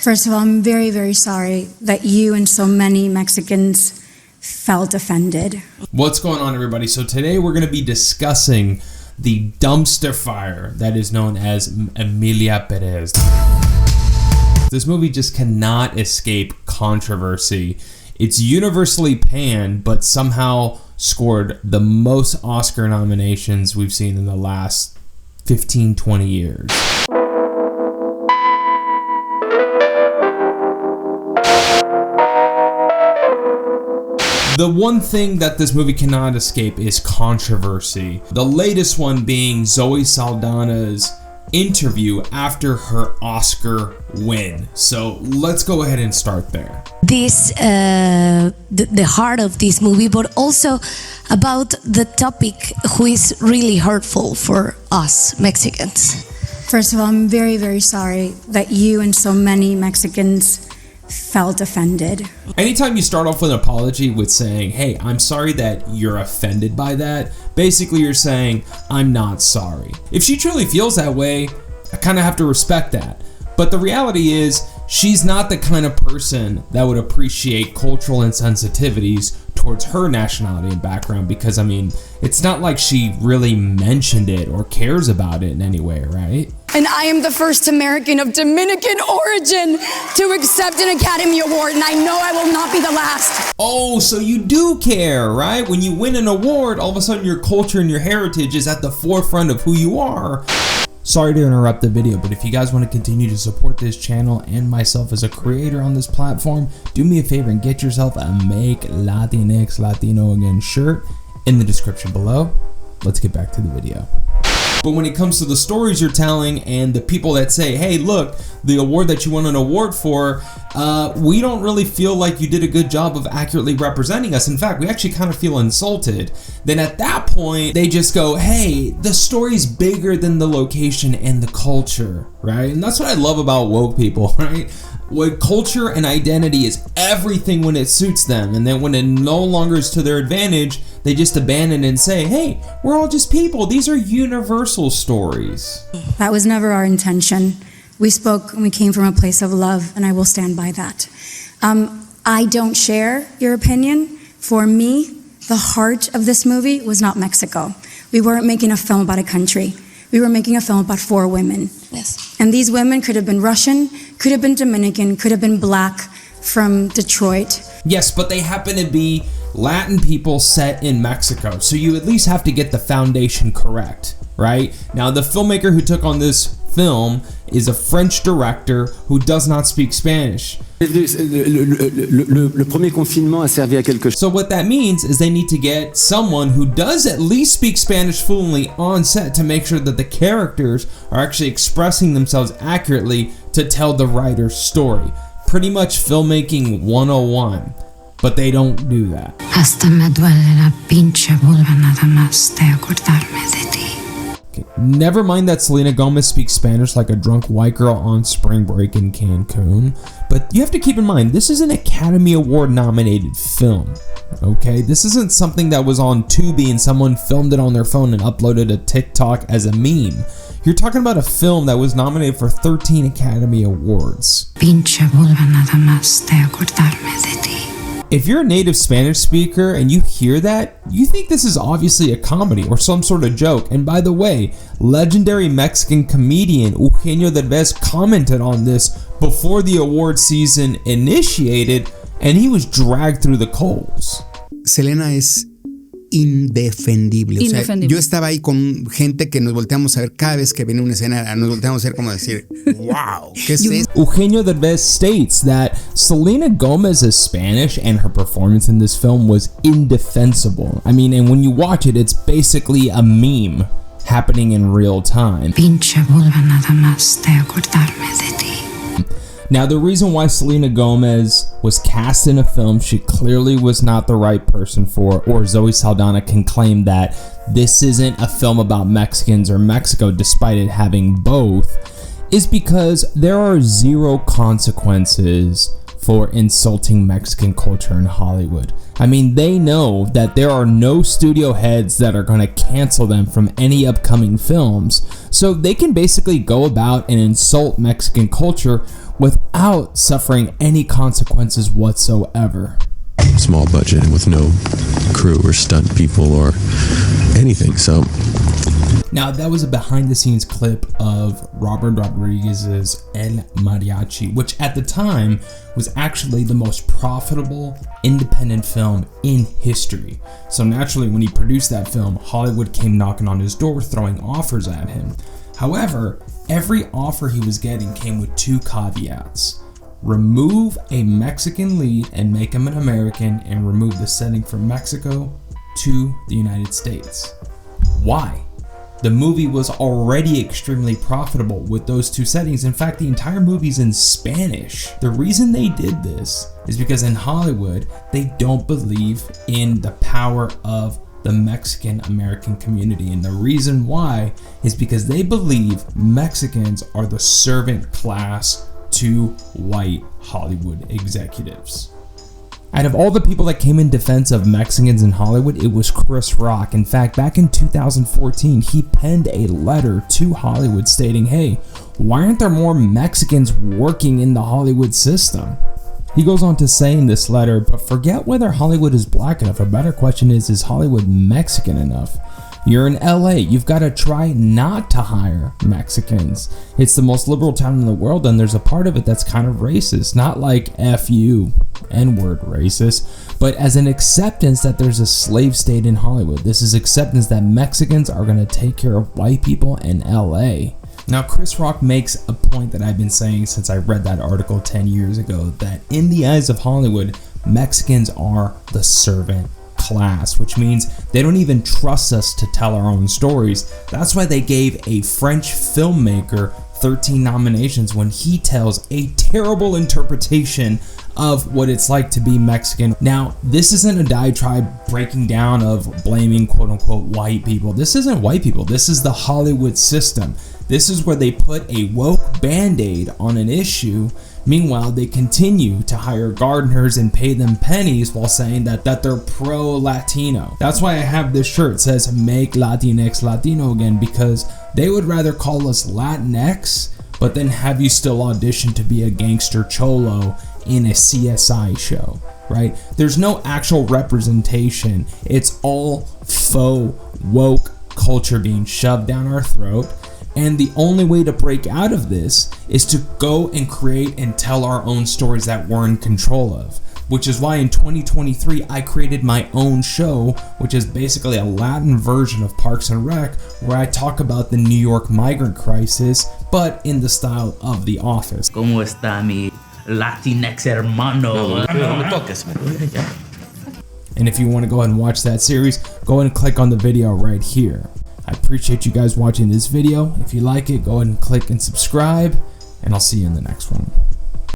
First of all, I'm very, very sorry that you and so many Mexicans felt offended. What's going on, everybody? So today we're going to be discussing the dumpster fire that is known as Emilia Perez. This movie just cannot escape controversy. It's universally panned, but somehow scored the most Oscar nominations we've seen in the last 15-20 years. The one thing that this movie cannot escape is controversy. The latest one being Zoe Saldana's interview after her Oscar win. So let's go ahead and start there. This, the heart of this movie, but also about the topic who is really hurtful for us Mexicans. First of all, I'm very, very sorry that you and so many Mexicans felt offended. Anytime you start off with an apology with saying, hey, I'm sorry that you're offended by that, basically you're saying, I'm not sorry. If she truly feels that way, I kind of have to respect that. But the reality is, she's not the kind of person that would appreciate cultural insensitivities towards her nationality and background, because I mean, it's not like she really mentioned it or cares about it in any way, right? And I am the first American of Dominican origin to accept an Academy Award, and I know I will not be the last. Oh, so you do care, right? When you win an award, all of a sudden your culture and your heritage is at the forefront of who you are. Sorry to interrupt the video, but if you guys want to continue to support this channel and myself as a creator on this platform, do me a favor and get yourself a Make Latinx Latino Again shirt in the description below. Let's get back to the video. But when it comes to the stories you're telling and the people that say, hey, look, the award that you won an award for, we don't really feel like you did a good job of accurately representing us. In fact, we actually kind of feel insulted. Then at that point, they just go, hey, the story's bigger than the location and the culture, right? And that's what I love about woke people, right? What culture and identity is everything when it suits them, and then when it no longer is to their advantage, they just abandon and say, hey, we're all just people. These are universal stories. That was never our intention. We spoke and we came from a place of love, and I will stand by that. I don't share your opinion. For me, the heart of this movie was not Mexico. We weren't making a film about a country. We were making a film about 4 women. Yes. And these women could have been Russian, could have been Dominican, could have been black from Detroit. Yes, but they happen to be Latin people set in Mexico. So you at least have to get the foundation correct, right? Now, the filmmaker who took on this film is a French director who does not speak Spanish. Le premier confinement a servi à quelque chose. So what that means is they need to get someone who does at least speak Spanish fluently on set to make sure that the characters are actually expressing themselves accurately to tell the writer's story. Pretty much filmmaking 101, but they don't do that. Hasta me duele la pinche vulva nada más de acordarme de ti. Never mind that Selena Gomez speaks Spanish like a drunk white girl on spring break in Cancun, but you have to keep in mind, this is an Academy Award nominated film, okay? This isn't something that was on Tubi and someone filmed it on their phone and uploaded to TikTok as a meme. You're talking about a film that was nominated for 13 Academy Awards. Pinche vulva nada más de acordarme de ti. If you're a native Spanish speaker and you hear that, you think this is obviously a comedy or some sort of joke. And by the way, legendary Mexican comedian Eugenio Derbez commented on this before the award season initiated, and he was dragged through the coals. Selena es indefendible. O sea, yo estaba ahí con gente que nos volteamos a ver cada vez que venía una escena, nos volteamos a ver como decir, wow, ¿qué es esto? Eugenio Derbez states that Selena Gomez's Spanish and her performance in this film was indefensible. I mean, and when you watch it, it's basically a meme happening in real time. Pinche vulva nada más de acordarme de ti. Now, the reason why Selena Gomez was cast in a film she clearly was not the right person for, or Zoe Saldana can claim that this isn't a film about Mexicans or Mexico despite it having both, is because there are zero consequences for insulting Mexican culture in Hollywood. I mean, they know that there are no studio heads that are going to cancel them from any upcoming films, so they can basically go about and insult Mexican culture without suffering any consequences whatsoever. Small budget and with no crew or stunt people or anything, so. Now, that was a behind the scenes clip of Robert Rodriguez's El Mariachi, which at the time was actually the most profitable independent film in history. So naturally, when he produced that film, Hollywood came knocking on his door, throwing offers at him. However, every offer he was getting came with two caveats. Remove a Mexican lead and make him an American, and remove the setting from Mexico to the United States. Why? The movie was already extremely profitable with those two settings. In fact, the entire movie's in Spanish. The reason they did this is because in Hollywood, they don't believe in the power of the Mexican American community. And the reason why is because they believe Mexicans are the servant class to white Hollywood executives. Out of all the people that came in defense of Mexicans in Hollywood, it was Chris Rock. In fact, back in 2014, he penned a letter to Hollywood stating, hey, why aren't there more Mexicans working in the Hollywood system? He goes on to say in this letter, but forget whether Hollywood is black enough. A better question is Hollywood Mexican enough? You're in LA, you've got to try not to hire Mexicans. It's the most liberal town in the world, and there's a part of it that's kind of racist. Not like F you, N-word racist, but as an acceptance that there's a slave state in Hollywood. This is acceptance that Mexicans are going to take care of white people in LA. Now, Chris Rock makes a point that I've been saying since I read that article 10 years ago, that in the eyes of Hollywood, Mexicans are the servant class, which means they don't even trust us to tell our own stories. That's why they gave a French filmmaker 13 nominations when he tells a terrible interpretation of what it's like to be Mexican. Now, this isn't a diatribe breaking down of blaming quote unquote white people. This isn't white people. This is the Hollywood system. This is where they put a woke band-aid on an issue. Meanwhile, they continue to hire gardeners and pay them pennies while saying that they're pro-Latino. That's why I have this shirt. It says, make Latinx Latino again, because they would rather call us Latinx, but then have you still audition to be a gangster cholo in a CSI show, right? There's no actual representation. It's all faux woke culture being shoved down our throat. And the only way to break out of this is to go and create and tell our own stories that we're in control of. Which is why in 2023, I created my own show, which is basically a Latin version of Parks and Rec, where I talk about the New York migrant crisis, but in the style of The Office. ¿Cómo está mi Latinx hermano? No me toques, And if you want to go ahead and watch that series, go ahead and click on the video right here. I appreciate you guys watching this video. If you like it, go ahead and click and subscribe, and I'll see you in the next one.